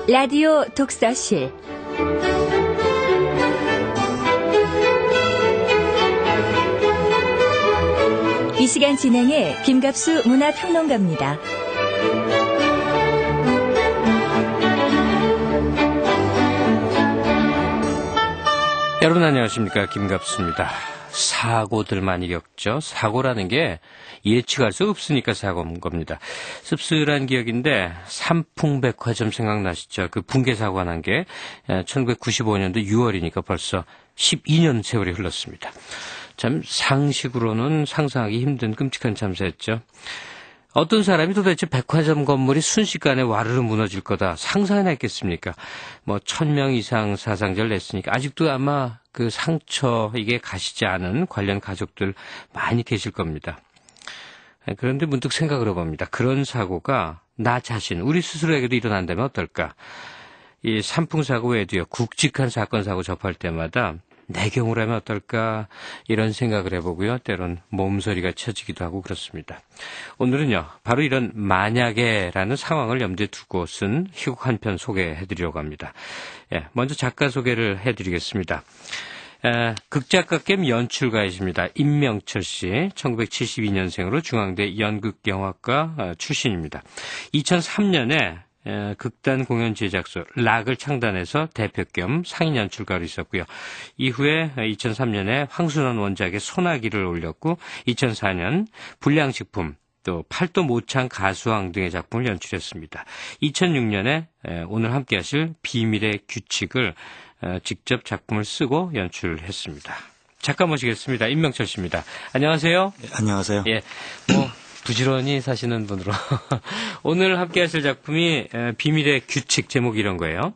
라디오 독서실 이 시간 진행의 김갑수 문화평론가입니다. 여러분 안녕하십니까, 김갑수입니다. 사고들 많이 겪죠. 사고라는 게 예측할 수 없으니까 사고인 겁니다. 씁쓸한 기억인데 삼풍백화점 생각나시죠? 그 붕괴 사고가 난 게 1995년도 6월이니까 벌써 12년 세월이 흘렀습니다. 참 상식으로는 상상하기 힘든 끔찍한 참사였죠. 어떤 사람이 도대체 백화점 건물이 순식간에 와르르 무너질 거다 상상이나 했겠습니까? 1000명 이상 사상자를 냈으니까 아직도 아마 그 상처 이게 가시지 않은 관련 가족들 많이 계실 겁니다. 그런데 문득 생각을 해봅니다. 그런 사고가 나 자신, 우리 스스로에게도 일어난다면 어떨까? 이 산풍사고 외에도요, 굵직한 사건 사고 접할 때마다 내 경우라면 어떨까 이런 생각을 해보고요. 때론 몸서리가 쳐지기도 하고 그렇습니다. 오늘은요. 바로 이런 만약에라는 상황을 염두에 두고 쓴 희곡 한 편 소개해드리려고 합니다. 먼저 작가 소개를 해드리겠습니다. 극작가 겸 연출가이십니다. 임명철 씨, 1972년생으로 중앙대 연극영화과 출신입니다. 2003년에 극단 공연 제작소 락을 창단해서 대표 겸 상인 연출가로 있었고요. 이후에 2003년에 황순원 원작의 소나기를 올렸고 2004년 불량식품 또 팔도 모창 가수왕 등의 작품을 연출했습니다. 2006년에 오늘 함께 하실 비밀의 규칙을 직접 작품을 쓰고 연출했습니다. 작가 모시겠습니다. 임명철 씨입니다. 안녕하세요. 네, 안녕하세요. 예, 부지런히 사시는 분으로 오늘 함께 하실 작품이 비밀의 규칙, 제목이 이런 거예요.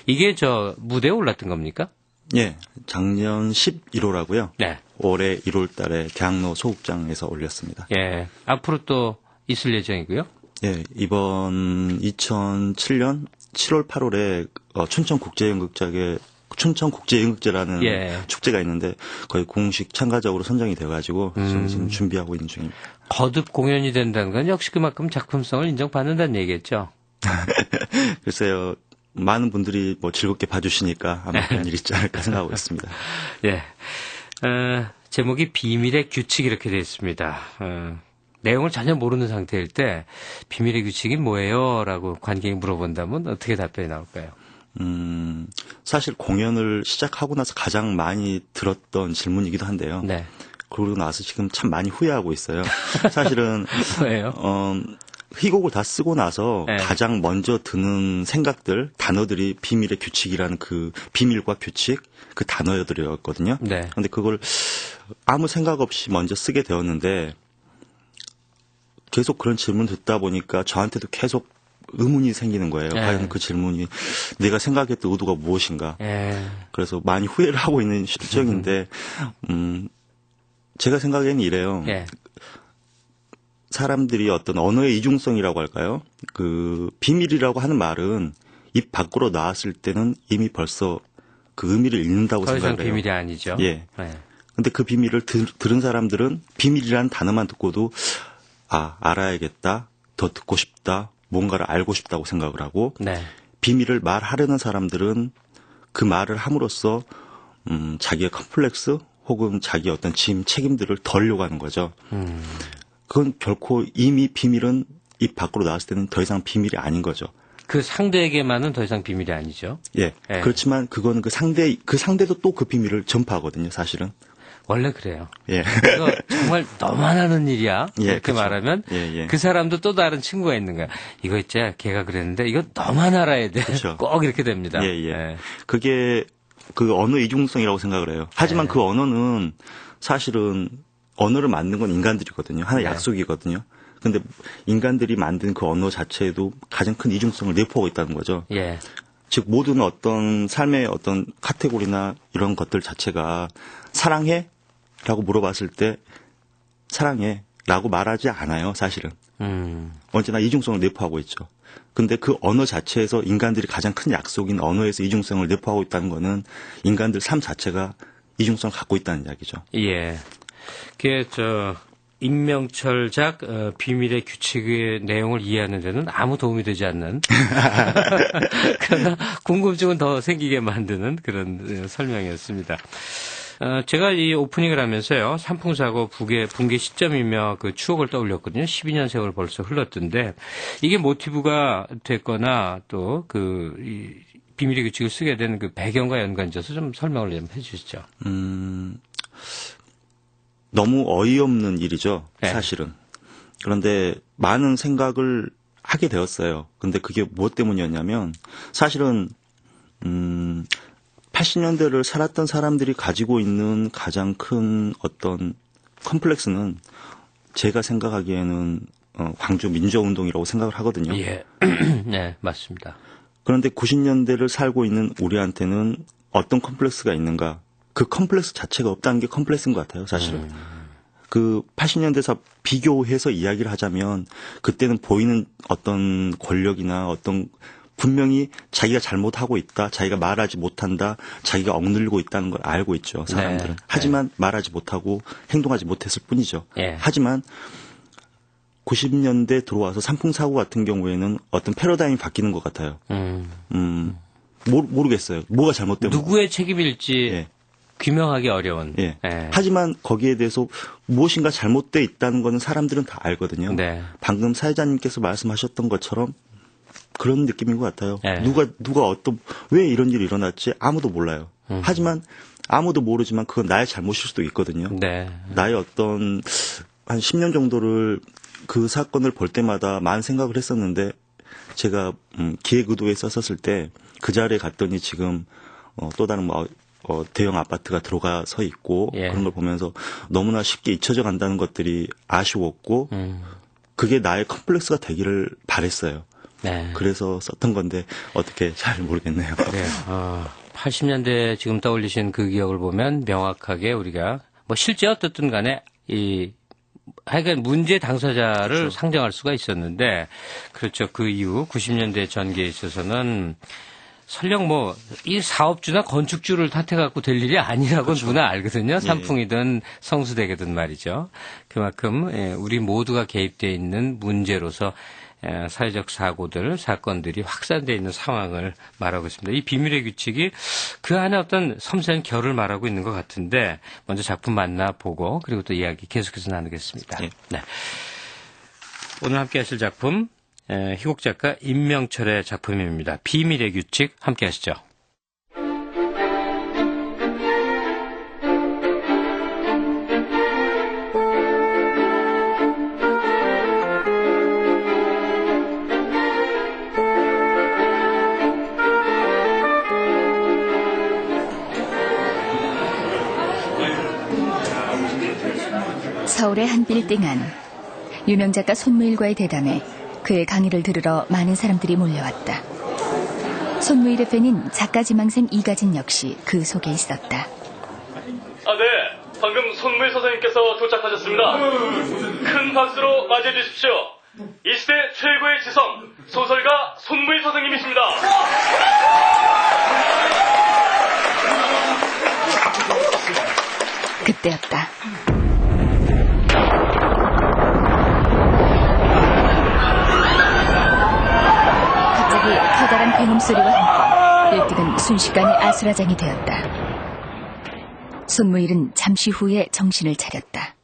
이게 무대에 올랐던 겁니까? 예, 작년 11호라고요. 네. 올해 1월 달에 대학로 소극장에서 올렸습니다. 예, 앞으로 또 있을 예정이고요. 예, 이번 2007년 7월 8월에 춘천국제연극제라는 축제가 있는데 거의 공식 참가적으로 선정이 돼가지고 지금 준비하고 있는 중입니다. 거듭 공연이 된다는 건 역시 그만큼 작품성을 인정받는다는 얘기겠죠? 글쎄요. 많은 분들이 즐겁게 봐주시니까 아마 그런 일이 있지 않을까 생각하고 있습니다. 예. 제목이 비밀의 규칙 이렇게 되어 있습니다. 내용을 전혀 모르는 상태일 때 비밀의 규칙이 뭐예요? 라고 관객이 물어본다면 어떻게 답변이 나올까요? 사실 공연을 시작하고 나서 가장 많이 들었던 질문이기도 한데요. 네. 그러고 나서 지금 참 많이 후회하고 있어요. 사실은 왜요? 희곡을 다 쓰고 나서 네. 가장 먼저 드는 생각들, 단어들이 비밀의 규칙이라는 그 비밀과 규칙, 그 단어들이었거든요. 네. 근데 그걸 아무 생각 없이 먼저 쓰게 되었는데 계속 그런 질문 듣다 보니까 저한테도 계속 의문이 생기는 거예요. 과연 그 질문이 내가 생각했던 의도가 무엇인가. 그래서 많이 후회를 하고 있는 실정인데 제가 생각에는 이래요. 사람들이 어떤 언어의 이중성이라고 할까요? 그 비밀이라고 하는 말은 입 밖으로 나왔을 때는 이미 벌써 그 의미를 잃는다고 생각을 해요. 더 이상 비밀이 아니죠. 예. 근데 그 비밀을 들은 사람들은 비밀이라는 단어만 듣고도 알아야겠다, 더 듣고 싶다, 뭔가를 알고 싶다고 생각을 하고 비밀을 말하려는 사람들은 그 말을 함으로써 자기의 컴플렉스 혹은 자기의 어떤 책임들을 덜려고 하는 거죠. 그건 결코 이미 비밀은 입 밖으로 나왔을 때는 더 이상 비밀이 아닌 거죠. 그 상대에게만은 더 이상 비밀이 아니죠. 예. 그렇지만 그거는 그 상대도 또 그 비밀을 전파하거든요, 사실은. 원래 그래요. 예. 이거 정말 너만 하는 일이야. 그렇게 그렇죠. 말하면 그 사람도 또 다른 친구가 있는 거야. 이거 있자, 걔가 그랬는데 이거 너만 알아야 돼. 그렇죠. 꼭 이렇게 됩니다. 그게 그 언어 이중성이라고 생각을 해요. 하지만 그 언어는 사실은 언어를 만든 건 인간들이거든요. 하나의 약속이거든요. 근데 인간들이 만든 그 언어 자체에도 가장 큰 이중성을 내포하고 있다는 거죠. 즉 모든 어떤 삶의 어떤 카테고리나 이런 것들 자체가 사랑해? 라고 물어봤을 때 사랑해 라고 말하지 않아요, 사실은. 언제나 이중성을 내포하고 있죠. 근데 그 언어 자체에서 인간들이 가장 큰 약속인 언어에서 이중성을 내포하고 있다는 거는 인간들 삶 자체가 이중성을 갖고 있다는 이야기죠. 예. 그게 임명철작 비밀의 규칙의 내용을 이해하는 데는 아무 도움이 되지 않는 그러나 궁금증은 더 생기게 만드는 그런 설명이었습니다. 제가 이 오프닝을 하면서요, 삼풍사고 붕괴 시점이며 그 추억을 떠올렸거든요. 12년 세월 벌써 흘렀던데, 이게 모티브가 됐거나 또 비밀의 규칙을 쓰게 된 그 배경과 연관져서 좀 설명을 좀 해주시죠. 너무 어이없는 일이죠, 네. 사실은. 그런데 많은 생각을 하게 되었어요. 근데 그게 무엇 때문이었냐면, 사실은 80년대를 살았던 사람들이 가지고 있는 가장 큰 어떤 컴플렉스는 제가 생각하기에는 광주 민주화운동이라고 생각을 하거든요. 예, 네, 맞습니다. 그런데 90년대를 살고 있는 우리한테는 어떤 컴플렉스가 있는가? 그 컴플렉스 자체가 없다는 게 컴플렉스인 것 같아요, 사실은. 그 80년대에서 비교해서 이야기를 하자면 그때는 보이는 어떤 권력이나 어떤 분명히 자기가 잘못하고 있다, 자기가 말하지 못한다, 자기가 억눌리고 있다는 걸 알고 있죠, 사람들은. 네. 하지만 말하지 못하고 행동하지 못했을 뿐이죠. 네. 하지만 90년대 들어와서 삼풍사고 같은 경우에는 어떤 패러다임이 바뀌는 것 같아요. 모르겠어요. 뭐가 잘못된 누구의 책임일지 예. 규명하기 어려운. 예. 예. 하지만 거기에 대해서 무엇인가 잘못되어 있다는 거는 사람들은 다 알거든요. 네. 방금 사회자님께서 말씀하셨던 것처럼 그런 느낌인 것 같아요. 네. 누가 왜 이런 일이 일어났지 아무도 몰라요. 하지만 아무도 모르지만 그건 나의 잘못일 수도 있거든요. 네. 나의 어떤 한 10년 정도를 그 사건을 볼 때마다 많은 생각을 했었는데 제가 기획의도에 썼었을 때 그 자리에 갔더니 지금 또 다른 대형 아파트가 들어가서 있고 예. 그런 걸 보면서 너무나 쉽게 잊혀져 간다는 것들이 아쉬웠고 그게 나의 컴플렉스가 되기를 바랬어요. 네. 그래서 썼던 건데 어떻게 잘 모르겠네요. 네. 80년대 지금 떠올리신 그 기억을 보면 명확하게 우리가 실제 어떻든 간에 하여간 문제 당사자를 그렇죠. 상정할 수가 있었는데 그렇죠. 그 이후 90년대 전개에 있어서는 설령 이 사업주나 건축주를 탓해갖고 될 일이 아니라고 그렇죠. 누구나 알거든요. 예. 삼풍이든 성수대교든 말이죠. 그만큼 우리 모두가 개입되어 있는 문제로서 사회적 사건들이 확산되어 있는 상황을 말하고 있습니다. 이 비밀의 규칙이 그 안에 어떤 섬세한 결을 말하고 있는 것 같은데 먼저 작품 만나보고 그리고 또 이야기 계속해서 나누겠습니다. 예. 네. 오늘 함께 하실 작품 희곡 작가 임명철의 작품입니다. 비밀의 규칙 함께 하시죠. 서울의 한 빌딩 안 유명 작가 손무일과의 대담에 그의 강의를 들으러 많은 사람들이 몰려왔다. 손무일의 팬인 작가 지망생 이가진 역시 그 속에 있었다. 네. 방금 손무일 선생님께서 도착하셨습니다. 큰 박수로 맞이해 주십시오. 이 시대 최고의 지성, 소설가 손무일 선생님이십니다. 그때였다. 갑자기 커다란 배음 소리와 함께 빌딩은 순식간에 아수라장이 되었다. 손무일은 잠시 후에 정신을 차렸다.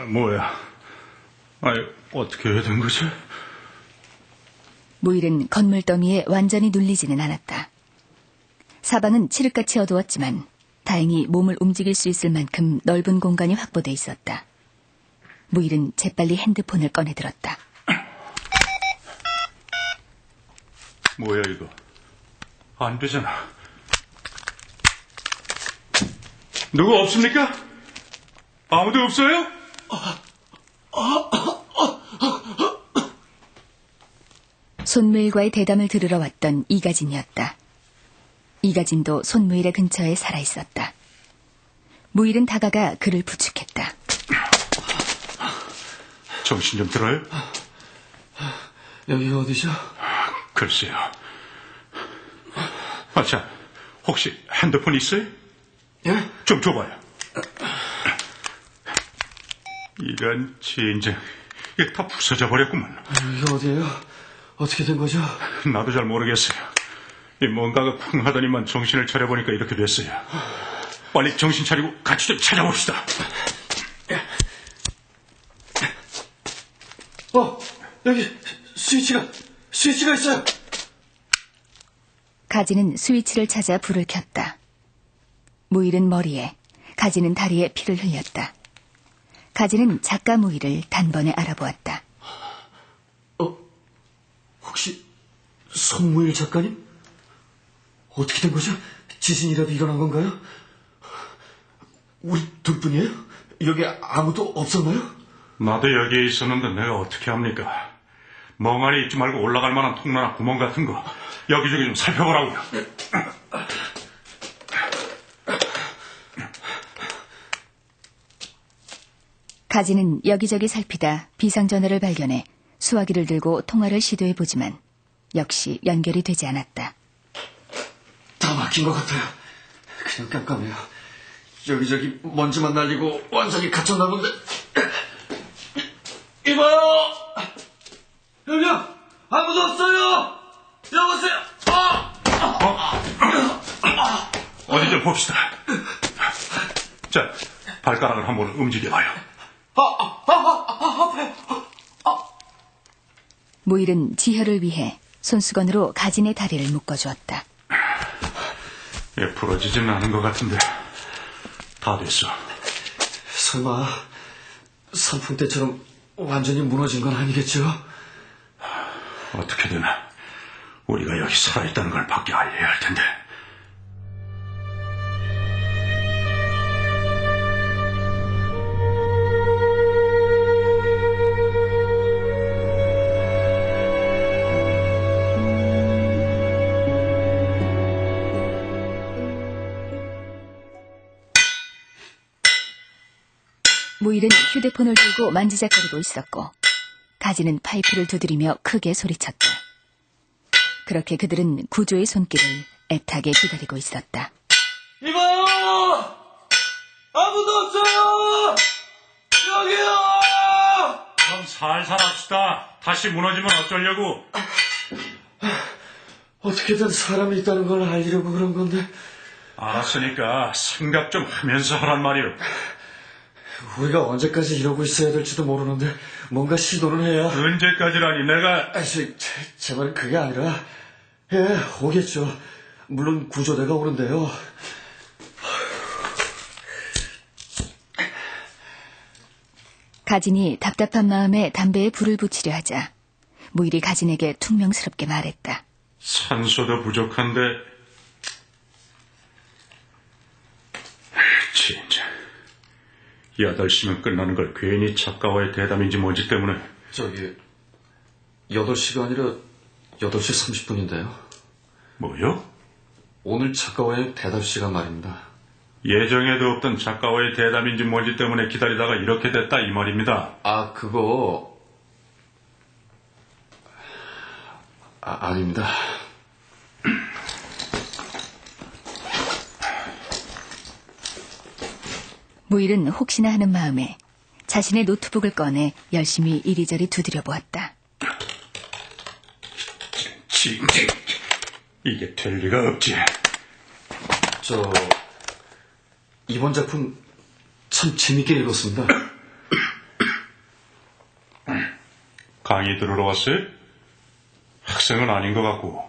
뭐야? 아니, 어떻게 된 거지? 무일은 건물 더미에 완전히 눌리지는 않았다. 사방은 칠흑같이 어두웠지만 다행히 몸을 움직일 수 있을 만큼 넓은 공간이 확보돼 있었다. 무일은 재빨리 핸드폰을 꺼내들었다. 뭐야 이거? 안 되잖아. 누구 없습니까? 아무도 없어요? 손무일과의 대담을 들으러 왔던 이가진이었다. 이가진도 손무일의 근처에 살아있었다. 무일은 다가가 그를 부축했다. 정신 좀 들어요? 여기가 어디죠? 글쎄요. 자, 혹시 핸드폰 있어요? 예? 좀 줘봐요. 이런 진정, 이게 다 부서져 버렸구만. 여기가 어디예요? 어떻게 된 거죠? 나도 잘 모르겠어요. 이 뭔가가 쿵 하더니만 정신을 차려보니까 이렇게 됐어요. 빨리 정신 차리고 같이 좀 찾아봅시다. 여기 스위치가 있어요. 가지는 스위치를 찾아 불을 켰다. 무일은 머리에, 가지는 다리에 피를 흘렸다. 가지는 작가 무일을 단번에 알아보았다. 혹시 손무일 작가님? 어떻게 된 거죠? 지진이라도 일어난 건가요? 우리 둘뿐이에요? 여기 아무도 없었나요? 나도 여기에 있었는데 내가 어떻게 합니까? 멍하니 있지 말고 올라갈 만한 통로나 구멍 같은 거 여기저기 좀 살펴보라고요. 가지는 여기저기 살피다 비상전화를 발견해 수화기를 들고 통화를 시도해보지만 역시 연결이 되지 않았다. 다 막힌 것 같아요. 그냥 깜깜해요. 여기저기 먼지만 날리고 완전히 갇혔나 본데. 이봐요! 여기요! 아무도 없어요! 여보세요! 어디 좀 봅시다. 자, 발가락을 한번 움직여봐요. 무일은 지혈을 위해 손수건으로 가진의 다리를 묶어주었다. 예, 부러지지는 않은 것 같은데 다 됐어. 설마 선풍 때처럼 완전히 무너진 건 아니겠죠? 어떻게든 우리가 여기 살아있다는 걸 밖에 알려야 할 텐데. 무일은 휴대폰을 들고 만지작거리고 있었고 가지는 파이프를 두드리며 크게 소리쳤다. 그렇게 그들은 구조의 손길을 애타게 기다리고 있었다. 이봐요! 아무도 없어요! 여기요! 그럼 살살 합시다. 다시 무너지면 어쩌려고. 어떻게든 사람이 있다는 걸 알리려고 그런 건데 알았으니까 생각 좀 하면서 하란 말이오. 우리가 언제까지 이러고 있어야 될지도 모르는데 뭔가 시도를 해야. 언제까지라니 내가. 제 말은 그게 아니라 오겠죠. 물론 구조대가 오는데요. 가진이 답답한 마음에 담배에 불을 붙이려 하자 무일이 가진에게 퉁명스럽게 말했다. 산소도 부족한데. 진짜 8시면 끝나는 걸 괜히 작가와의 대담인지 뭔지 때문에. 8시가 아니라 8시 30분인데요. 뭐요? 오늘 작가와의 대답 시간 말입니다. 예정에도 없던 작가와의 대담인지 뭔지 때문에 기다리다가 이렇게 됐다 이 말입니다. 그거 아닙니다. 무일은 혹시나 하는 마음에 자신의 노트북을 꺼내 열심히 이리저리 두드려 보았다. 진짜 이게 될 리가 없지. 이번 작품 참 재밌게 읽었습니다. 강의 들으러 왔어요? 학생은 아닌 것 같고.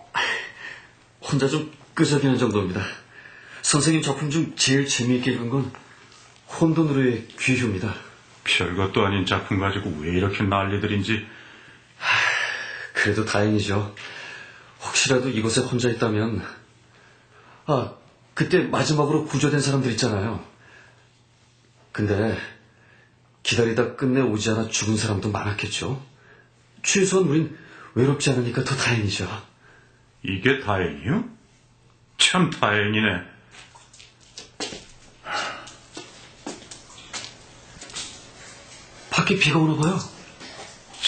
혼자 좀 끄적이는 정도입니다. 선생님 작품 중 제일 재미있게 읽은 건 혼돈으로의 귀휴입니다. 별것도 아닌 작품 가지고 왜 이렇게 난리들인지. 그래도 다행이죠. 혹시라도 이곳에 혼자 있다면. 그때 마지막으로 구조된 사람들 있잖아요. 근데 기다리다 끝내 오지 않아 죽은 사람도 많았겠죠. 최소한 우린 외롭지 않으니까 더 다행이죠. 이게 다행이요? 참 다행이네. 밖에 비가 오나 봐요.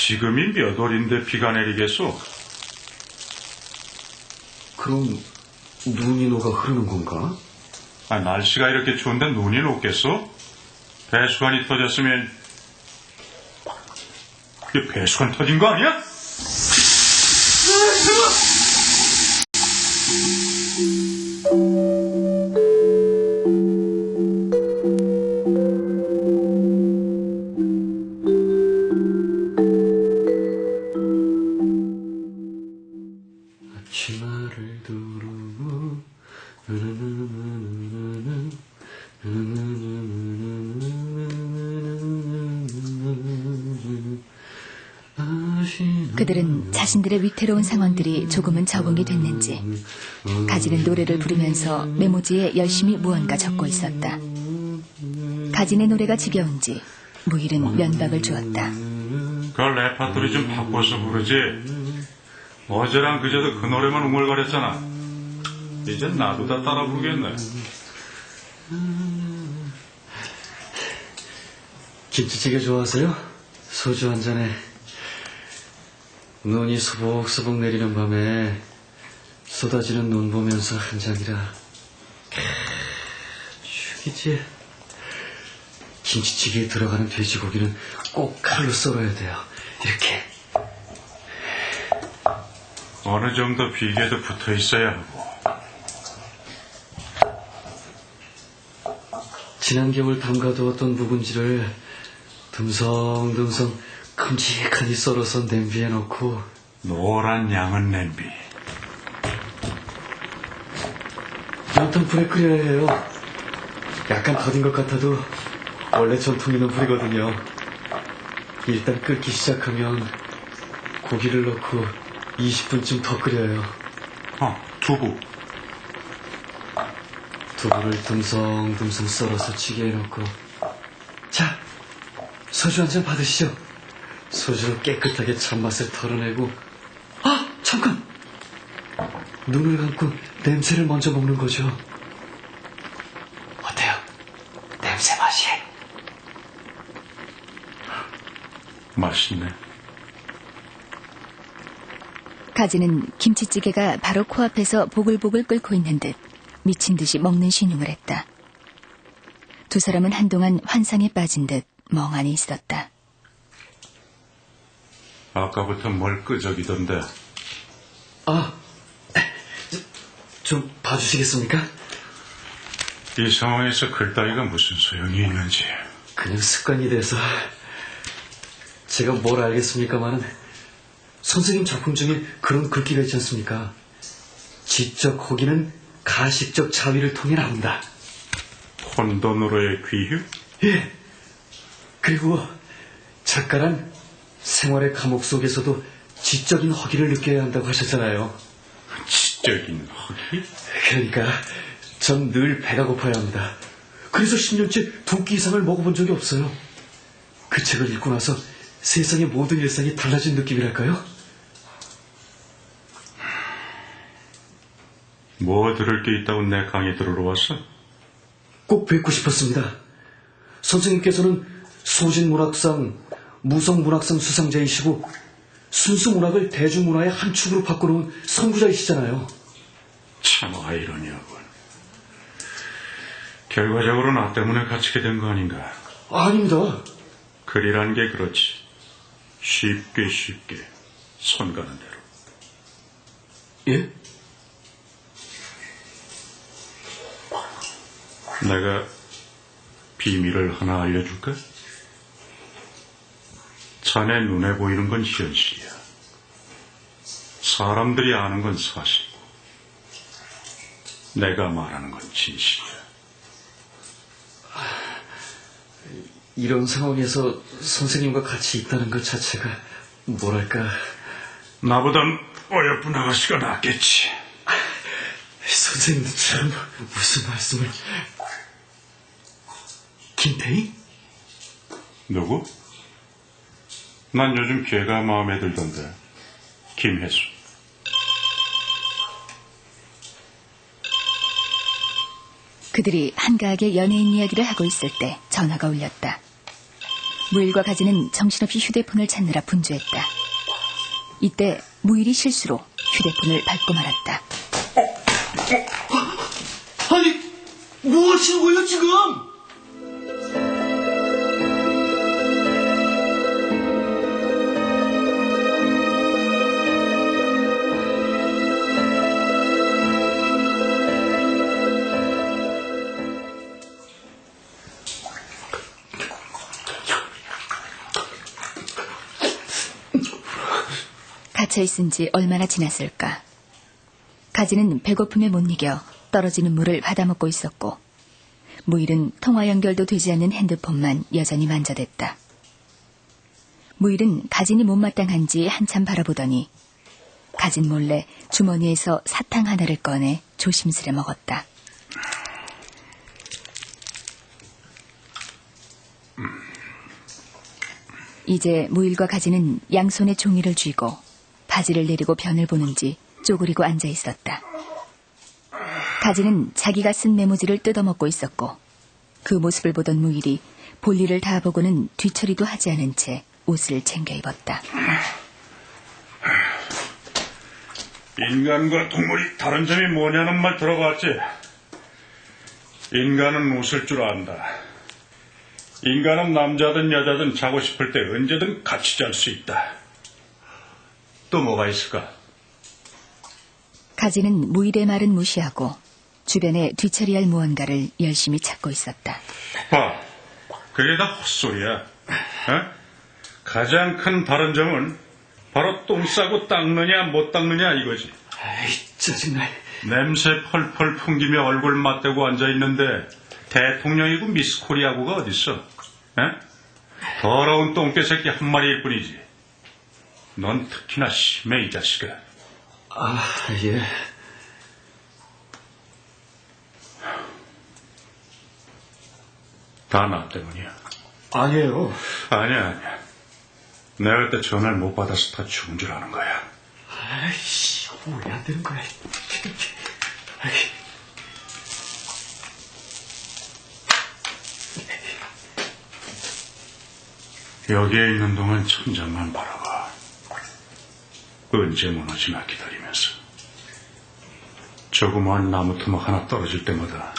지금이 몇 월인데 비가 내리겠소? 그럼 눈이 녹아 흐르는 건가? 날씨가 이렇게 추운데 눈이 녹겠소? 배수관이 터졌으면 이게 배수관 터진 거 아니야? 치마를 두르고 그들은 자신들의 위태로운 상황들이 조금은 적응이 됐는지 가지는 노래를 부르면서 메모지에 열심히 무언가 적고 있었다. 가진의 노래가 지겨운지 무일은 면박을 주었다. 그 레파토리 좀 바꿔서 부르지. 어제랑 그제도 그 노래만 웅얼거렸잖아. 이젠 나도 다 따라 부르겠네. 김치찌개 좋아하세요? 소주 한 잔에. 눈이 소복소복 내리는 밤에 쏟아지는 눈 보면서 한 잔이라 죽이지. 김치찌개에 들어가는 돼지고기는 꼭 칼로 썰어야 돼요. 이렇게. 어느 정도 비계도 붙어 있어야 하고. 지난 겨울 담가두었던 묵은지를 듬성듬성 큼직하니 썰어서 냄비에 넣고 노란 양은 냄비. 옅은 불에 끓여야 해요. 약간 더딘 것 같아도 원래 전통 있는 불이거든요. 일단 끓기 시작하면 고기를 넣고 20분쯤 더 끓여요. 두부. 두부를 듬성듬성 썰어서 찌개에 넣고. 자, 소주 한 잔 받으시죠. 소주로 깨끗하게 잔맛을 털어내고. 잠깐! 눈을 감고 냄새를 먼저 먹는 거죠. 어때요? 냄새 맛이? 맛있네. 가지는 김치찌개가 바로 코앞에서 보글보글 끓고 있는 듯 미친 듯이 먹는 신용을 했다. 두 사람은 한동안 환상에 빠진 듯 멍하니 있었다. 아까부터 뭘 끄적이던데. 좀 봐주시겠습니까? 이 상황에서 글 따위가 무슨 소용이 있는지. 그냥 습관이 돼서. 제가 뭘 알겠습니까마는 선생님 작품 중에 그런 글귀가 있지 않습니까? 지적 호기는 가식적 자위를 통해 나온다. 혼돈으로의 귀휴? 예. 그리고 작가란 생활의 감옥 속에서도 지적인 허기를 느껴야 한다고 하셨잖아요. 지적인 허기? 그러니까 전 늘 배가 고파야 합니다. 그래서 10년째 2끼 이상을 먹어본 적이 없어요. 그 책을 읽고 나서 세상의 모든 일상이 달라진 느낌이랄까요? 뭐 들을 게 있다고 내 강의 들으러 왔어? 꼭 뵙고 싶었습니다. 선생님께서는 소진문학상, 무성문학상 수상자이시고 순수 문학을 대중문화의 한 축으로 바꿔놓은 선구자이시잖아요. 참 아이러니하군. 결과적으로 나 때문에 갇히게 된 거 아닌가? 아닙니다. 글이란 게 그렇지. 쉽게 손 가는 대로. 예? 내가 비밀을 하나 알려줄까? 자네 눈에 보이는 건 현실이야. 사람들이 아는 건 사실이고 내가 말하는 건 진실이야. 이런 상황에서 선생님과 같이 있다는 것 자체가 뭐랄까. 나보단 어여쁜 아가씨가 낫겠지. 선생님도 참 무슨 말씀을. 김태희? 누구? 난 요즘 걔가 마음에 들던데. 김혜수. 그들이 한가하게 연예인 이야기를 하고 있을 때 전화가 울렸다. 무일과 가지는 정신없이 휴대폰을 찾느라 분주했다. 이때 무일이 실수로 휴대폰을 밟고 말았다. 아니, 뭐 하시는 거예요, 지금? 갇혀있은 지 얼마나 지났을까. 가지는 배고픔에 못 이겨 떨어지는 물을 받아먹고 있었고, 무일은 통화 연결도 되지 않는 핸드폰만 여전히 만져댔다. 무일은 가진이 못마땅한지 한참 바라보더니 가진 몰래 주머니에서 사탕 하나를 꺼내 조심스레 먹었다. 이제 무일과 가진은 양손에 종이를 쥐고 바지를 내리고 변을 보는지 쪼그리고 앉아 있었다. 가지는 자기가 쓴 메모지를 뜯어먹고 있었고, 그 모습을 보던 무일이 볼일을 다 보고는 뒤처리도 하지 않은 채 옷을 챙겨 입었다. 인간과 동물이 다른 점이 뭐냐는 말 들어봤지? 인간은 웃을 줄 안다. 인간은 남자든 여자든 자고 싶을 때 언제든 같이 잘 수 있다. 또 뭐가 있을까? 가지는 무일의 말은 무시하고 주변에 뒤처리할 무언가를 열심히 찾고 있었다. 봐, 그게 다 헛소리야. 어? 가장 큰 다른 점은 바로 똥 싸고 닦느냐 못 닦느냐 이거지. 아이, 짜증나. 냄새 펄펄 풍기며 얼굴 맞대고 앉아있는데 대통령이고 미스 코리아고가 어딨어? 에? 더러운 똥개 새끼 한 마리일 뿐이지. 넌 특히나 심해, 이 자식아. 아, 예. 다 나 때문이야. 아니에요. 아니야. 내가 그때 전화를 못 받아서 다 죽은 줄 아는 거야. 아이씨, 왜 안 되는 거야. 아이. 여기에 있는 동안 천장만 바라봐. 언제 무너지나 기다리면서. 조그마한 나무 토막 하나 떨어질 때마다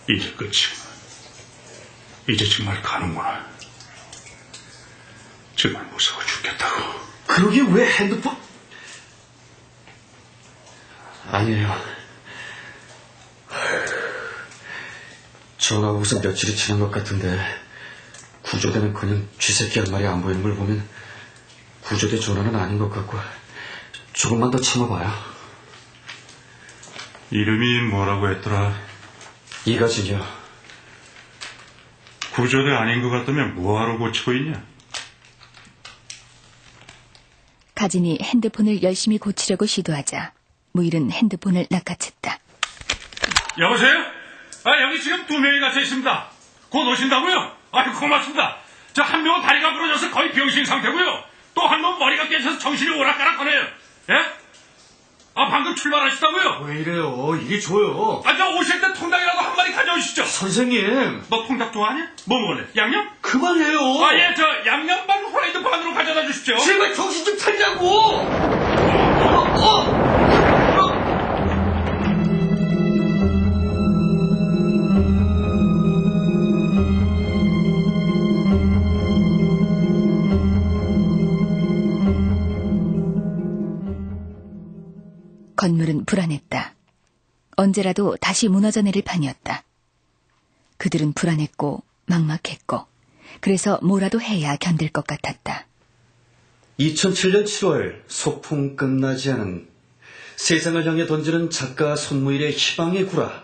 이제 끝이구나. 이제 정말 가는구나. 정말 무서워 죽겠다고. 그러게 왜 핸드폰... 아니에요. 전화하고서 며칠이 지난 것 같은데 구조대는 그냥 쥐새끼 한 마리 안 보이는 걸 보면 구조대 전화는 아닌 것 같고 조금만 더 참아봐요. 이름이 뭐라고 했더라? 이가진이요. 구조대 아닌 것 같다면 뭐하러 고치고 있냐? 가진이 핸드폰을 열심히 고치려고 시도하자 무일은 핸드폰을 낚아챘다. 여보세요? 여기 지금 2명이 갇혀 있습니다. 곧 오신다고요? 고맙습니다. 저 한 명은 다리가 부러져서 거의 병신 상태고요. 또 한 명은 머리가 깨져서 정신이 오락가락하네요. 예? 방금 출발하시다고요? 왜 이래요? 이게 줘요. 저 오실 때 통닭이라도 한 마리 가져오시죠. 선생님. 너 통닭 좋아하냐? 뭐 먹을래? 양념? 그만해요. 예, 저 양념반 후라이드 반으로 가져다 주십시오. 제발 정신 좀 차리자고. 건물은 불안했다. 언제라도 다시 무너져 내릴 판이었다. 그들은 불안했고 막막했고 그래서 뭐라도 해야 견딜 것 같았다. 2007년 7월 소풍 끝나지 않은 세상을 향해 던지는 작가 손무일의 희망의 구라.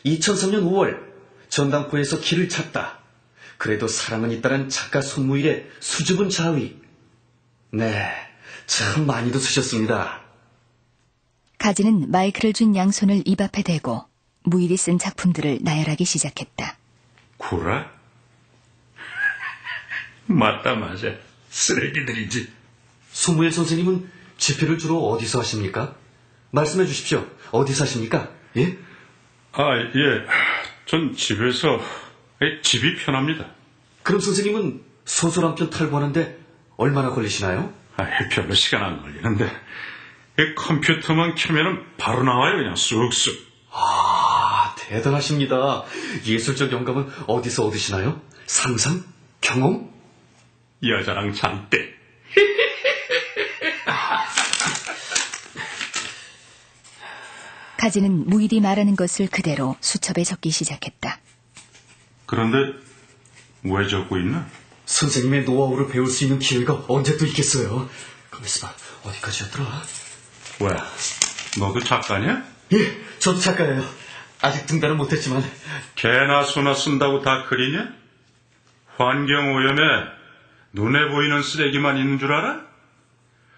2003년 5월 전당포에서 길을 찾다. 그래도 사랑은 있다는 작가 손무일의 수줍은 자위. 네, 참 많이도 쓰셨습니다. 가지는 마이크를 쥔 양손을 입 앞에 대고 무일이 쓴 작품들을 나열하기 시작했다. 구라? 맞다. 쓰레기들이지. 손무일 선생님은 집회를 주로 어디서 하십니까? 말씀해 주십시오. 어디서 하십니까? 예? 예. 전 집에서 집이 편합니다. 그럼 선생님은 소설 한 편 탈고하는데 얼마나 걸리시나요? 별로 시간 안 걸리는데 이 컴퓨터만 켜면은 바로 나와요. 그냥 쑥쑥. 아, 대단하십니다. 예술적 영감은 어디서 얻으시나요? 상상? 경험? 여자랑 잘 때. 가지는 무일이 말하는 것을 그대로 수첩에 적기 시작했다. 그런데 왜 적고 있나? 선생님의 노하우를 배울 수 있는 기회가 언제 또 있겠어요? 가만있어 봐. 어디까지였더라? 왜? 너도 작가냐? 예, 저도 작가예요. 아직 등단은 못했지만. 개나 소나 쓴다고 다 그리냐? 환경오염에 눈에 보이는 쓰레기만 있는 줄 알아?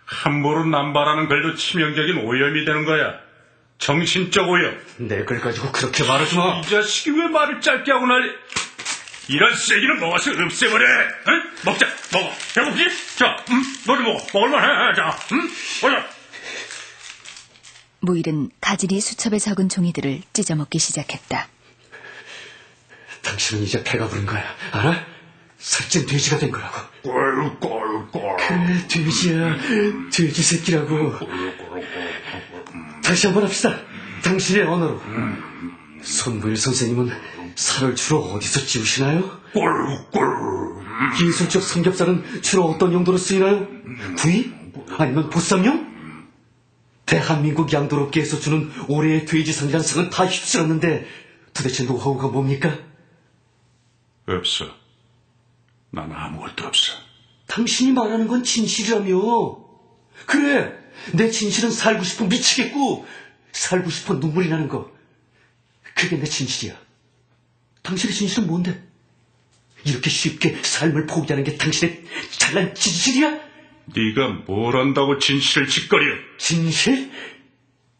함부로 남발하는 글도 치명적인 오염이 되는 거야. 정신적 오염. 내 글 가지고 그렇게 말하지 마. 이 자식이 왜 말을 짧게 하고 난리. 이런 쓰레기는 먹어서 없애버려. 응? 먹자. 먹어. 배고프지? 자, 너도 먹어. 먹을만 해. 자, 어서. 무일은 가질이 수첩에 적은 종이들을 찢어먹기 시작했다. 당신은 이제 배가 부른 거야. 알아? 살찐 돼지가 된 거라고. 꼴꼴꼴. 그래, 돼지야. 돼지 새끼라고. 다시 한번 합시다. 당신의 언어로. 손무일 선생님은 살을 주로 어디서 찌우시나요? 꼴꼴. 예술적 삼겹살은 주로 어떤 용도로 쓰이나요? 구이? 아니면 보쌈용? 대한민국 양도롭게에서 주는 올해의 돼지상이란 상은 다 휩쓸었는데 도대체 노하우가 뭡니까? 없어. 난 아무것도 없어. 당신이 말하는 건 진실이라며. 그래, 내 진실은 살고 싶어 미치겠고 살고 싶어 눈물이 나는 거. 그게 내 진실이야. 당신의 진실은 뭔데? 이렇게 쉽게 삶을 포기하는 게 당신의 잘난 진실이야? 네가 뭘 안다고 진실을 짓거려. 진실?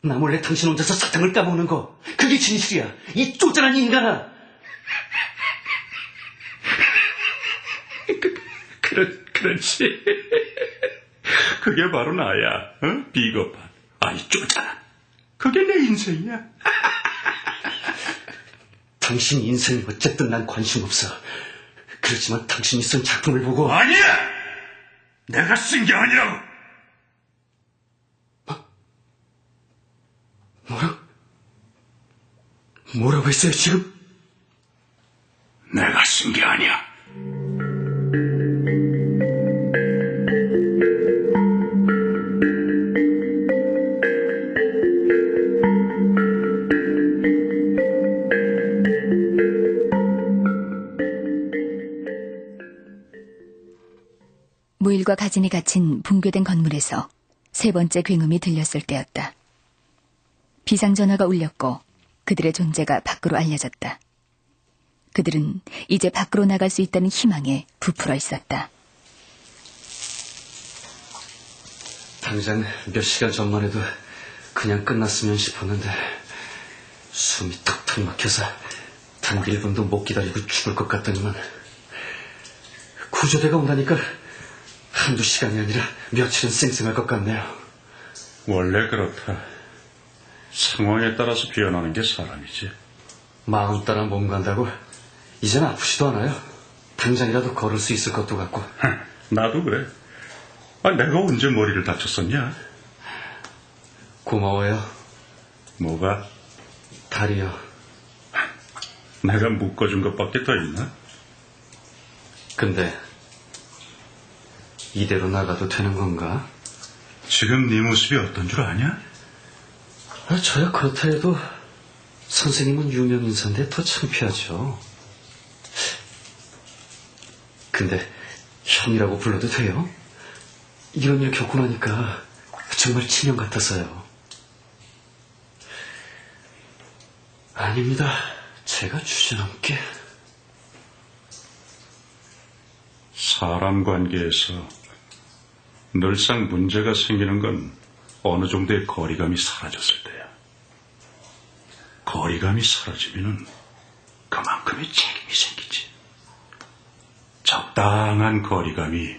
나 몰래 당신 혼자서 사탕을 까먹는 거. 그게 진실이야. 이 쪼잔한 인간아. 그렇지. 그게 바로 나야. 어? 비겁한. 아이 쪼잔한. 그게 내 인생이야. 당신 인생 어쨌든 난 관심 없어. 그렇지만 당신이 쓴 작품을 보고. 아니야! 내가 쓴 게 아니라고! 뭐라고 했어요 지금? 내가 쓴 게 아니야. 무일과 가진이 갇힌 붕괴된 건물에서 세 번째 굉음이 들렸을 때였다. 비상전화가 울렸고 그들의 존재가 밖으로 알려졌다. 그들은 이제 밖으로 나갈 수 있다는 희망에 부풀어 있었다. 당장 몇 시간 전만 해도 그냥 끝났으면 싶었는데 숨이 턱턱 막혀서 단 1분도 못 기다리고 죽을 것 같더니만 구조대가 온다니까 한두 시간이 아니라 며칠은 쌩쌩할 것 같네요. 원래 그렇다. 상황에 따라서 변하는 게 사람이지. 마음 따라 몸 간다고 이젠 아프지도 않아요. 당장이라도 걸을 수 있을 것도 같고. 나도 그래. 내가 언제 머리를 다쳤었냐? 고마워요. 뭐가? 다리요. 내가 묶어준 것밖에 더 있나? 근데 이대로 나가도 되는 건가? 지금 네 모습이 어떤 줄 아냐? 저야 그렇다 해도 선생님은 유명 인사인데 더 창피하죠. 근데 형이라고 불러도 돼요? 이런 일 겪고 나니까 정말 친형 같아서요. 아닙니다. 제가 주제넘게. 사람 관계에서 늘상 문제가 생기는 건 어느 정도의 거리감이 사라졌을 때야. 거리감이 사라지면은 그만큼의 책임이 생기지. 적당한 거리감이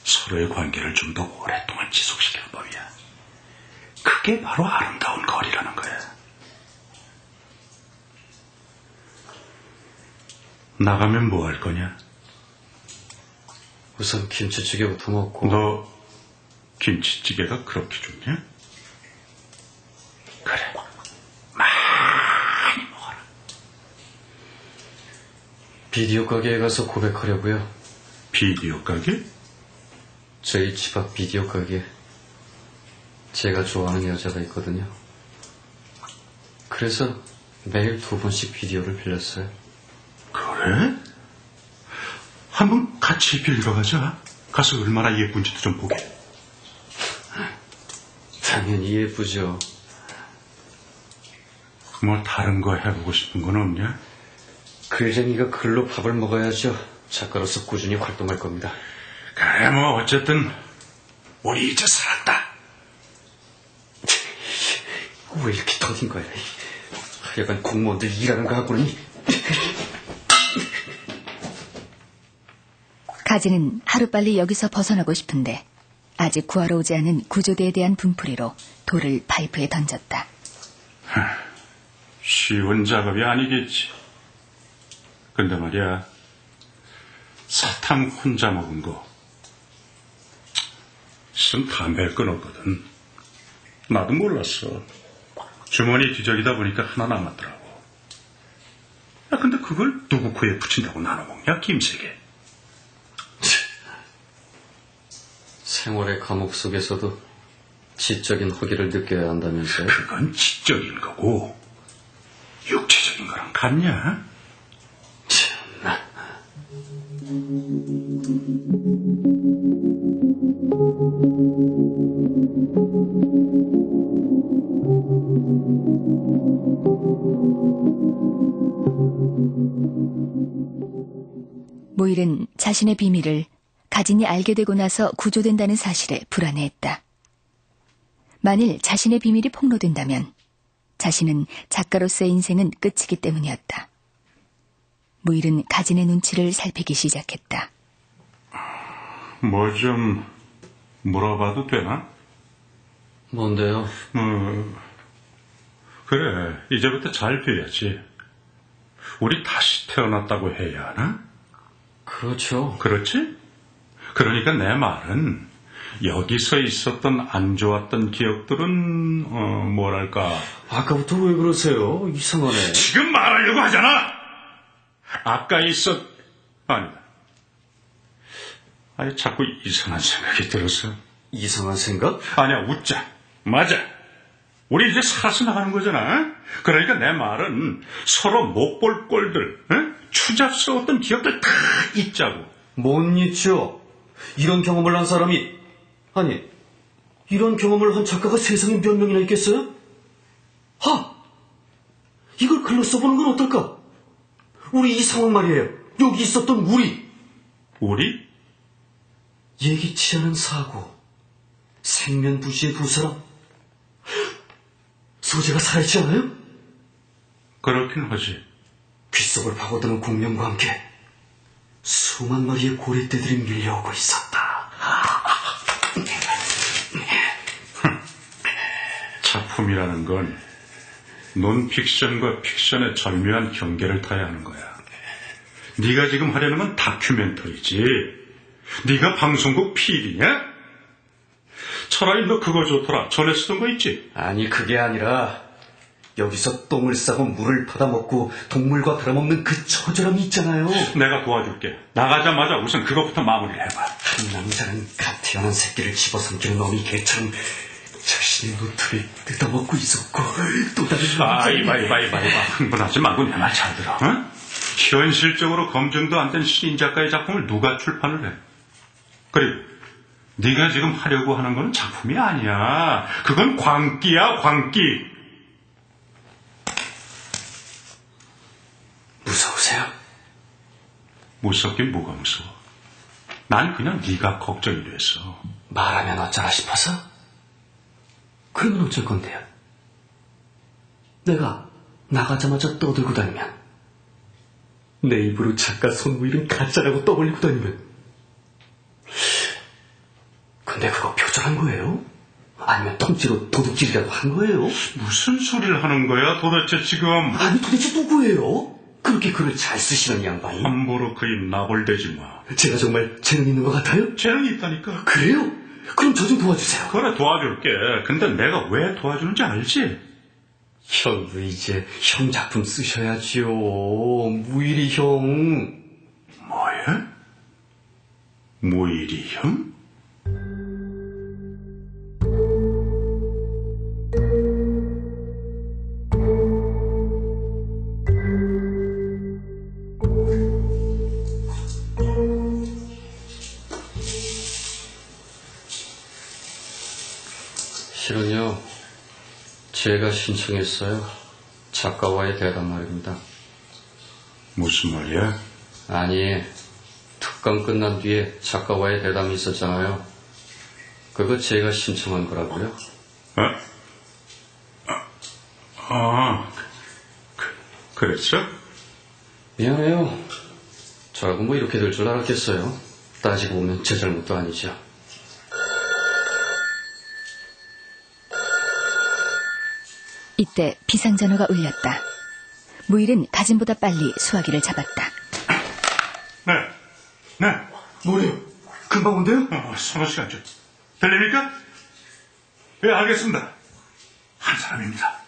서로의 관계를 좀 더 오랫동안 지속시키는 법이야. 그게 바로 아름다운 거리라는 거야. 나가면 뭐 할 거냐? 우선 김치찌개부터 먹고. 너 김치찌개가 그렇게 좋냐? 그래, 많이 먹어라. 비디오 가게에 가서 고백하려고요. 비디오 가게? 저희 집 앞 비디오 가게에 제가 좋아하는 여자가 있거든요. 그래서 매일 2번씩 비디오를 빌렸어요. 그래? 한번 같이 빌리러 가자. 가서 얼마나 예쁜지도 좀 보게. 당연히 예쁘죠. 뭐 다른 거 해보고 싶은 건 없냐? 글쟁이가 글로 밥을 먹어야죠. 작가로서 꾸준히 활동할 겁니다. 그래, 뭐 어쨌든 우리 이제 살았다. 왜 이렇게 터진 거야? 하여간 공무원들 일하는 거 같고는. 가지는 하루빨리 여기서 벗어나고 싶은데 아직 구하러 오지 않은 구조대에 대한 분풀이로 돌을 파이프에 던졌다. 쉬운 작업이 아니겠지. 근데 말이야, 사탕 혼자 먹은 거 있으면 담배를 끊었거든. 나도 몰랐어. 주머니 뒤적이다 보니까 하나 남았더라고. 야, 근데 그걸 누구 코에 붙인다고 나눠 먹냐, 김세계? 생활의 감옥 속에서도 지적인 허기를 느껴야 한다면서요? 그건 지적인 거고 육체적인 거랑 같냐? 참나. 모일은 자신의 비밀을 가진이 알게 되고 나서 구조된다는 사실에 불안해했다. 만일 자신의 비밀이 폭로된다면 자신은 작가로서의 인생은 끝이기 때문이었다. 모일은 가진의 눈치를 살피기 시작했다. 뭐 좀 물어봐도 되나? 뭔데요? 그래, 이제부터 잘 돼야지. 우리 다시 태어났다고 해야 하나? 그렇죠. 그렇지? 그러니까 내 말은 여기서 있었던 안 좋았던 기억들은 뭐랄까. 아까부터 왜 그러세요? 이상하네. 지금 말하려고 하잖아. 아까 아니다. 아니, 자꾸 이상한 생각이 들었어. 이상한 생각? 아니야, 웃자. 맞아. 우리 이제 살아서 나가는 거잖아. 그러니까 내 말은 서로 못 볼 꼴들, 추잡스러웠던 기억들 다 잊자고. 못 잊죠. 이런 경험을 한 사람이, 아니, 이런 경험을 한 작가가 세상에 몇 명이나 있겠어요? 이걸 글로 써보는 건 어떨까? 우리 이 상황 말이에요. 여기 있었던 우리. 우리? 예기치 않은 사고, 생면부지의 두 사람. 소재가 살아있지 않아요? 그렇긴 하지. 귓속을 파고드는 공명과 함께 수만 마리의 고래떼들이 밀려오고 있었다. 작품이라는 건 논픽션과 픽션의 절묘한 경계를 타야 하는 거야. 네가 지금 하려는 건 다큐멘터리지. 네가 방송국 PD냐? 차라리 너 그거 좋더라. 전에 쓰던 거 있지? 아니, 그게 아니라 여기서 똥을 싸고 물을 받아먹고 동물과 다름없는 그 처절함이 있잖아요. 내가 도와줄게. 나가자마자 우선 그것부터 마무리를 해봐. 한 남자는 갓 태어난 새끼를 집어삼키는 어미 개처럼 자신의 노트를 뜯어먹고 있었고, 또 다른 이봐. 흥분하지 말고 내 말 잘 들어. 응? 현실적으로 검증도 안 된 신인 작가의 작품을 누가 출판을 해? 그리고 네가 지금 하려고 하는 건 작품이 아니야. 그건 광기야, 광기. 무서우세요? 무섭긴 뭐가 무서워. 난 그냥 네가 걱정이 됐어. 말하면 어쩌나 싶어서? 그러면 어쩔 건데요? 내가 나가자마자 떠들고 다니면, 내 입으로 작가 손무일은 가짜라고 떠벌리고 다니면, 근데 그거 표절한 거예요? 아니면 통째로 도둑질이라도 한 거예요? 무슨 소리를 하는 거야 도대체 지금? 아니, 도대체 누구예요? 그렇게 글을 잘 쓰시는 양반이? 함부로 그 입 나불대지 마. 제가 정말 재능 있는 것 같아요? 재능이 있다니까. 그래요? 그럼 저 좀 도와주세요. 그래, 도와줄게. 근데 내가 왜 도와주는지 알지? 형도 이제 형 작품 쓰셔야지요. 무일이 형. 뭐야? 무일이 형? 실은요, 제가 신청했어요. 작가와의 대담 말입니다. 무슨 말이야? 아니, 특강 끝난 뒤에 작가와의 대담이 있었잖아요. 그거 제가 신청한 거라고요. 그랬어? 미안해요. 저하고 뭐 이렇게 될 줄 알았겠어요. 따지고 보면 제 잘못도 아니죠. 이때 비상전화가 울렸다. 무일은 가진보다 빨리 수화기를 잡았다. 네. 뭐래요? 금방 온대요? 서너 시간 전. 들립니까? 예, 알겠습니다. 한 사람입니다.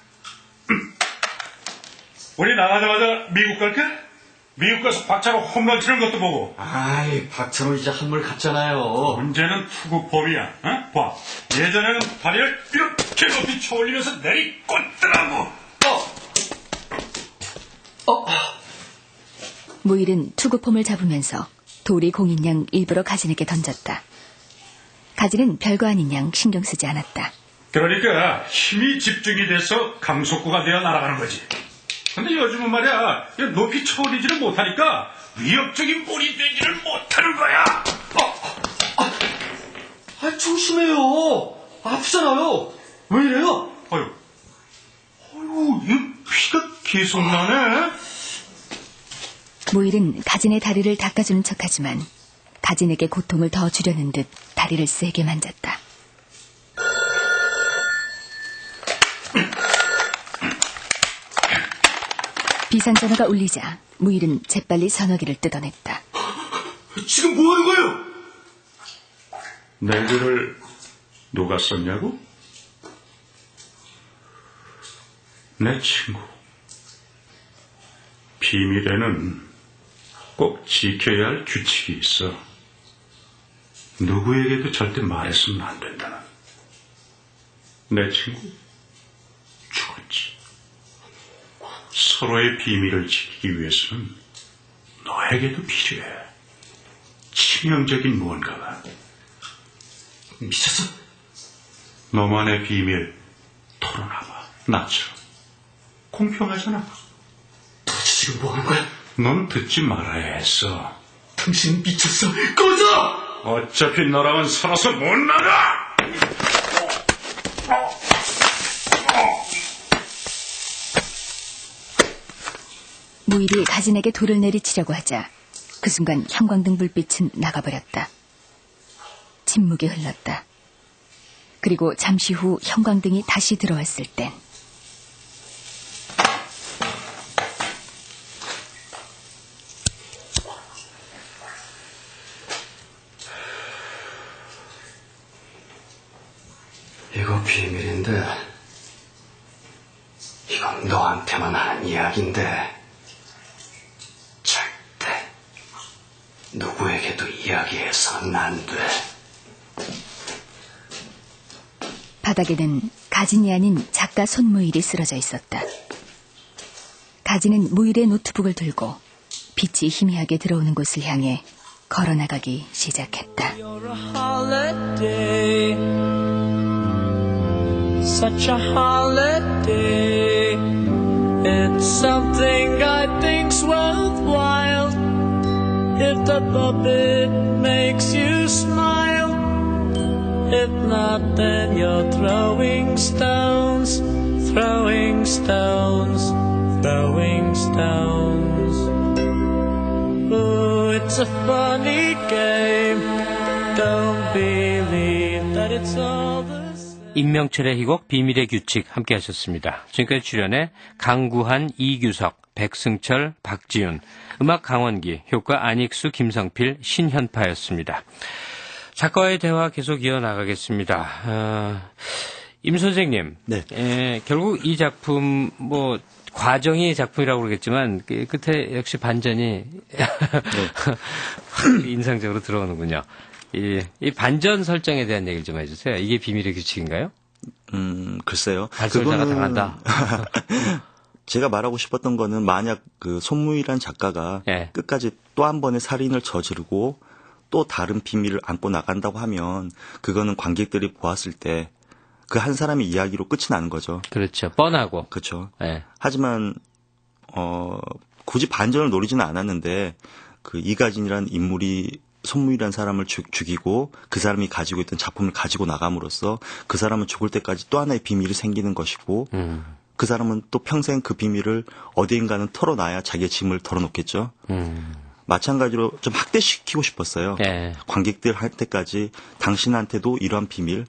우리 나가자마자 미국 갈까? 미국 가서 박찬호 홈런 치는 것도 보고. 아이, 박찬호 이제 한물 갔잖아요. 문제는 투구폼이야. 어? 봐. 예전에는 다리를 이렇게 높이 쳐올리면서 내리꽂더라고. 무일은 투구폼을 잡으면서 돌이 공인 양 일부러 가진에게 던졌다. 가진은 별거 아닌 양 신경 쓰지 않았다. 그러니까 힘이 집중이 돼서 강속구가 되어 날아가는 거지. 근데 요즘은 말이야, 높이 쳐올리지를 못하니까 위협적인 볼이 되지를 못하는 거야. 조심해요. 아프잖아요. 왜 이래요? 이 피가 계속 나네. 무일은 가진의 다리를 닦아주는 척하지만 가진에게 고통을 더 주려는 듯 다리를 세게 만졌다. 비상전화가 울리자 무일은 재빨리 전화기를 뜯어냈다. 지금 뭐 하는 거예요? 내 글을 누가 썼냐고? 내 친구. 비밀에는 꼭 지켜야 할 규칙이 있어. 누구에게도 절대 말했으면 안 된다는. 내 친구 죽었지. 서로의 비밀을 지키기 위해서는 너에게도 필요해. 치명적인 무언가가. 미쳤어? 너만의 비밀 털어놔봐. 나처럼. 공평하잖아. 도대체 지금 뭐 하는 거야? 넌 듣지 말아야 했어. 당신 미쳤어. 꺼져! 어차피 너랑은 살아서 못 나가! 무일이 가진에게 돌을 내리치려고 하자 그 순간 형광등 불빛은 나가버렸다. 침묵이 흘렀다. 그리고 잠시 후 형광등이 다시 들어왔을 땐 이거 비밀인데, 이건 너한테만 하는 이야기인데, 절대 누구에게도 이야기해서는 안 돼. 바닥에는 가진이 아닌 작가 손무일이 쓰러져 있었다. 가진은 무일의 노트북을 들고 빛이 희미하게 들어오는 곳을 향해 걸어나가기 시작했다. You're a holiday, such a holiday. It's something I think's worthwhile. If the puppet makes you smile, if not, then you're throwing stones, throwing stones, throwing stones. Ooh, it's a funny game. Don't believe that it's all the same. 임명철의 희곡 비밀의 규칙 함께 하셨습니다. 지금까지 출연해 강구한, 이규석, 백승철, 박지윤, 음악 강원기, 효과 안익수, 김성필, 신현파였습니다. 작가와의 대화 계속 이어나가겠습니다. 임 선생님, 네. 결국 이 작품 과정이 작품이라고 그러겠지만 끝에 역시 반전이 인상적으로 들어오는군요. 이 반전 설정에 대한 얘기를 좀 해주세요. 이게 비밀의 규칙인가요? 글쎄요. 발설자가 당한다. 제가 말하고 싶었던 거는 만약 그 손무일한 작가가 끝까지 또 한 번의 살인을 저지르고 또 다른 비밀을 안고 나간다고 하면 그거는 관객들이 보았을 때 그 한 사람의 이야기로 끝이 나는 거죠. 그렇죠. 뻔하고. 그렇죠. 네. 하지만 굳이 반전을 노리지는 않았는데 그 이가진이라는 인물이 손무일이라는 사람을 죽이고 그 사람이 가지고 있던 작품을 가지고 나감으로써 그 사람은 죽을 때까지 또 하나의 비밀이 생기는 것이고 그 사람은 또 평생 그 비밀을 어디인가는 털어놔야 자기의 짐을 털어놓겠죠. 마찬가지로 좀 학대시키고 싶었어요. 관객들한테까지 당신한테도 이러한 비밀,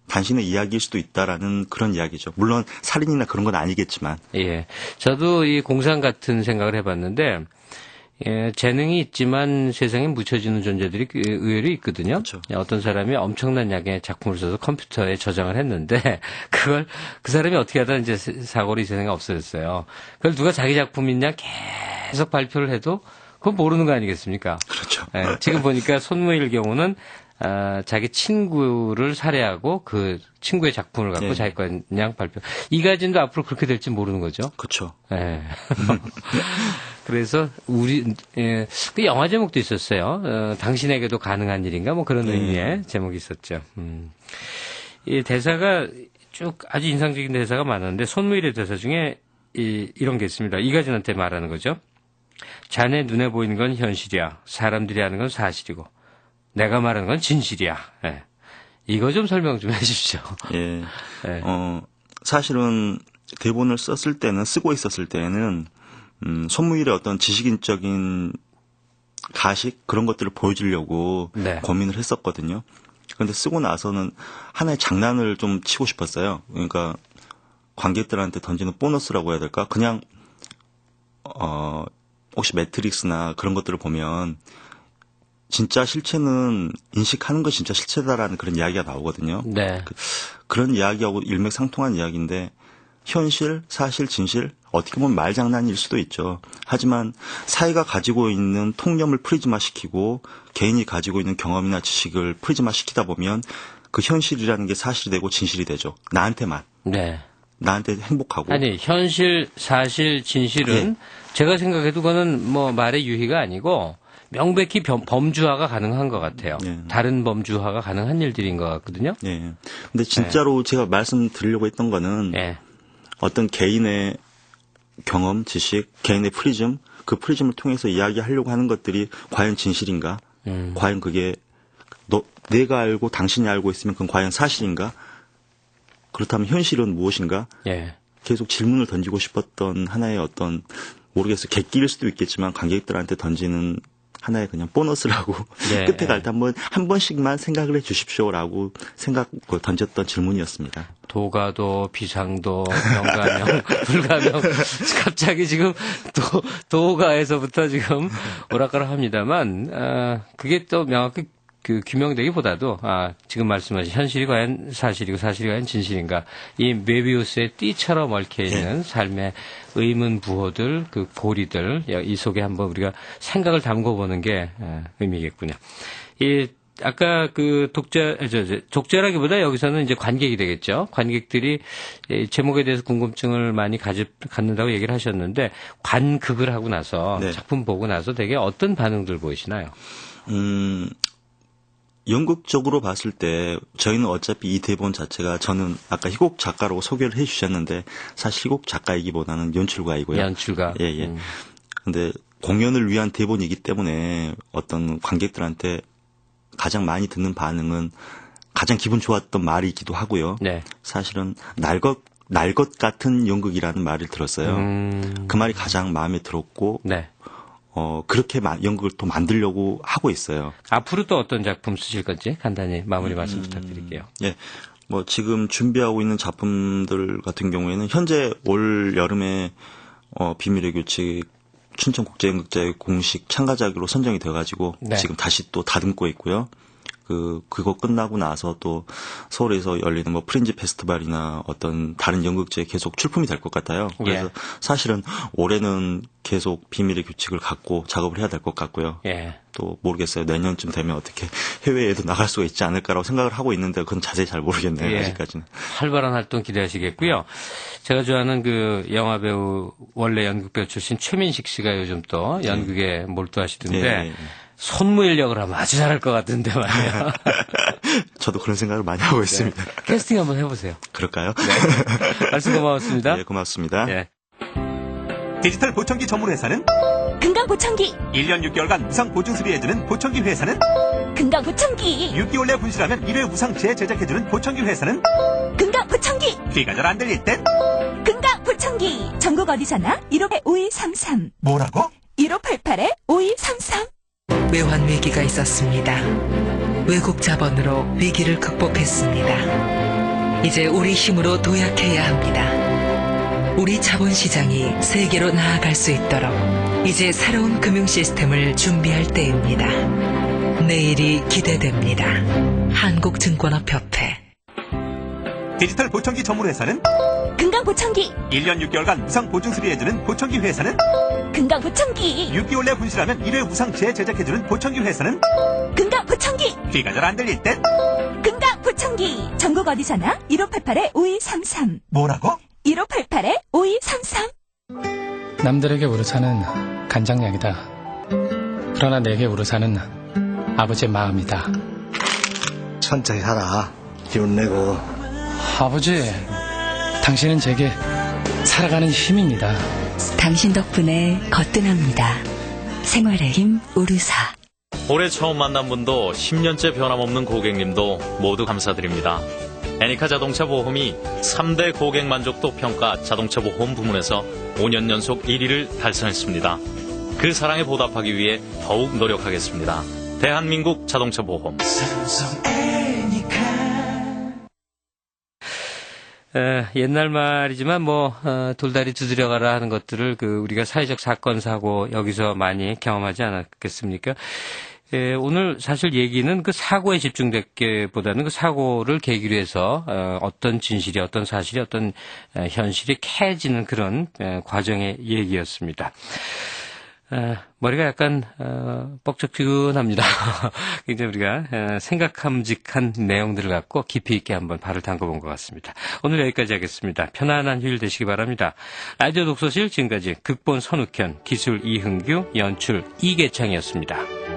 당신의 이야기일 수도 있다라는 그런 이야기죠. 물론 살인이나 그런 건 아니겠지만. 예, 저도 이 공상 같은 생각을 해봤는데 재능이 있지만 세상에 묻혀지는 존재들이 의외로 있거든요. 그렇죠. 어떤 사람이 엄청난 양의 작품을 써서 컴퓨터에 저장을 했는데 그걸 그 사람이 어떻게 하다 이제 사고로 이 세상에 없어졌어요. 그걸 누가 자기 작품이냐 계속 발표를 해도 그건 모르는 거 아니겠습니까? 그렇죠. 예, 지금 보니까 손무일 경우는 자기 친구를 살해하고 그 친구의 작품을 갖고 자기 그냥 발표. 이가진도 앞으로 그렇게 될지 모르는 거죠. 그렇죠. 예. 그래서 그 영화 제목도 있었어요. 당신에게도 가능한 일인가 뭐 그런 의미의 제목이 있었죠. 이 대사가 쭉 아주 인상적인 대사가 많았는데 손무일의 대사 중에 이런 게 있습니다. 이가진한테 말하는 거죠. 자네 눈에 보이는 건 현실이야. 사람들이 하는 건 사실이고 내가 말하는 건 진실이야. 예. 이거 좀 설명 좀 해주십시오. 예. 사실은 대본을 쓰고 있었을 때는 손무일의 어떤 지식인적인 가식 그런 것들을 보여주려고 고민을 했었거든요. 그런데 쓰고 나서는 하나의 장난을 좀 치고 싶었어요. 그러니까 관객들한테 던지는 보너스라고 해야 될까? 그냥 혹시 매트릭스나 그런 것들을 보면 진짜 실체는 인식하는 것 진짜 실체다라는 그런 이야기가 나오거든요. 네. 그런 이야기하고 일맥상통한 이야기인데 현실, 사실, 진실 어떻게 보면 말장난일 수도 있죠. 하지만 사회가 가지고 있는 통념을 프리즈마시키고 개인이 가지고 있는 경험이나 지식을 프리즈마시키다 보면 그 현실이라는 게 사실이 되고 진실이 되죠. 나한테만. 네. 나한테 행복하고. 아니 현실, 사실, 진실은 제가 생각해도 그거는 뭐 말의 유희가 아니고 명백히 범주화가 가능한 것 같아요. 다른 범주화가 가능한 일들인 것 같거든요. 네. 근데 진짜로 제가 말씀드리려고 했던 거는 어떤 개인의 경험, 지식, 개인의 프리즘, 그 프리즘을 통해서 이야기하려고 하는 것들이 과연 진실인가? 과연 그게 내가 알고 당신이 알고 있으면 그건 과연 사실인가? 그렇다면 현실은 무엇인가? 계속 질문을 던지고 싶었던 하나의 어떤 모르겠어요. 객기일 수도 있겠지만 관객들한테 던지는 하나의 그냥 보너스라고 끝에 갈 때 한 번씩만 생각을 해 주십시오라고 던졌던 질문이었습니다. 도가도, 비상도, 명가명, 불가명. 갑자기 지금 도가에서부터 지금 오락가락합니다만 그게 또 명확히 규명되기보다도 지금 말씀하신 현실이 과연 사실이고 사실이 과연 진실인가 이 메비우스의 띠처럼 얽혀 있는 삶의 의문 부호들 그 고리들 이 속에 한번 우리가 생각을 담궈보는 게 의미겠군요. 이 아까 그 독자라기보다 여기서는 이제 관객이 되겠죠. 관객들이 제목에 대해서 궁금증을 많이 갖는다고 얘기를 하셨는데 관극을 하고 나서 작품 보고 나서 되게 어떤 반응들 보이시나요? 연극적으로 봤을 때 저희는 어차피 이 대본 자체가 저는 아까 희곡 작가라고 소개를 해 주셨는데 사실 희곡 작가이기보다는 연출가이고요. 연출가. 예. 근데 공연을 위한 대본이기 때문에 어떤 관객들한테 가장 많이 듣는 반응은 가장 기분 좋았던 말이기도 하고요. 사실은 날 것 같은 연극이라는 말을 들었어요. 그 말이 가장 마음에 들었고 그렇게 연극을 또 만들려고 하고 있어요. 앞으로 또 어떤 작품 쓰실 건지 간단히 마무리 말씀 부탁드릴게요. 예. 지금 준비하고 있는 작품들 같은 경우에는 현재 올 여름에 비밀의 규칙 춘천국제연극제의 공식 참가자로 선정이 돼가지고 네. 지금 다시 또 다듬고 있고요. 그거 끝나고 나서 또 서울에서 열리는 뭐 프린지 페스티벌이나 어떤 다른 연극제에 계속 출품이 될 것 같아요. 그래서 예. 사실은 올해는 계속 비밀의 규칙을 갖고 작업을 해야 될 것 같고요. 예. 또 모르겠어요. 내년쯤 되면 어떻게 해외에도 나갈 수가 있지 않을까라고 생각을 하고 있는데 그건 자세히 잘 모르겠네요. 예. 아직까지는. 활발한 활동 기대하시겠고요. 제가 좋아하는 그 영화배우 원래 연극배우 출신 최민식 씨가 요즘 또 연극에 몰두하시던데 예. 손무일력을 하면 아주 잘할 것 같은데 말이에요. 저도 그런 생각을 많이 하고 있습니다. 캐스팅 한번 해보세요. 그럴까요? 네. 말씀 고마웠습니다. 예, 고맙습니다. 예. 디지털 보청기 전문 회사는 금강보청기 1년 6개월간 무상 보증 수리해주는 보청기 회사는 금강보청기 6개월 내 분실하면 1회 무상 재제작해주는 보청기 회사는 금강보청기 귀가 잘 안 들릴 땐 금강보청기 전국 어디서나 155233 뭐라고? 1588-5233 외환 위기가 있었습니다. 외국 자본으로 위기를 극복했습니다. 이제 우리 힘으로 도약해야 합니다. 우리 자본시장이 세계로 나아갈 수 있도록 이제 새로운 금융 시스템을 준비할 때입니다. 내일이 기대됩니다. 한국증권업협회. 디지털 보청기 전문 회사는 금강보청기 1년 6개월간 무상 보증 수리해주는 보청기 회사는 금강보청기 6개월 내 분실하면 1회 무상 재제작해주는 보청기 회사는 금강보청기 귀가 잘 안 들릴 땐 금강보청기 전국 어디서나 1588-5233 뭐라고? 1588-5233 남들에게 우르사는 간장약이다. 그러나 내게 우르사는 아버지의 마음이다. 천천히 살아. 기운 내고. 아버지, 당신은 제게 살아가는 힘입니다. 당신 덕분에 거뜬합니다. 생활의 힘 우르사. 올해 처음 만난 분도 10년째 변함없는 고객님도 모두 감사드립니다. 애니카 자동차 보험이 3대 고객 만족도 평가 자동차 보험 부문에서 5년 연속 1위를 달성했습니다. 그 사랑에 보답하기 위해 더욱 노력하겠습니다. 대한민국 자동차 보험. 옛날 말이지만 돌다리 두드려가라 하는 것들을 우리가 사회적 사건 사고 여기서 많이 경험하지 않았겠습니까? 오늘 사실 얘기는 그 사고에 집중됐기보다는 그 사고를 계기로 해서 어떤 진실이 어떤 사실이 어떤 현실이 캐지는 그런 과정의 얘기였습니다. 머리가 약간 뻑적지근합니다. 굉장히 우리가 생각함직한 내용들을 갖고 깊이 있게 한번 발을 담궈본 것 같습니다. 오늘 여기까지 하겠습니다. 편안한 휴일 되시기 바랍니다. 라디오 독서실 지금까지 극본 선욱현, 기술 이흥규, 연출 이계창이었습니다.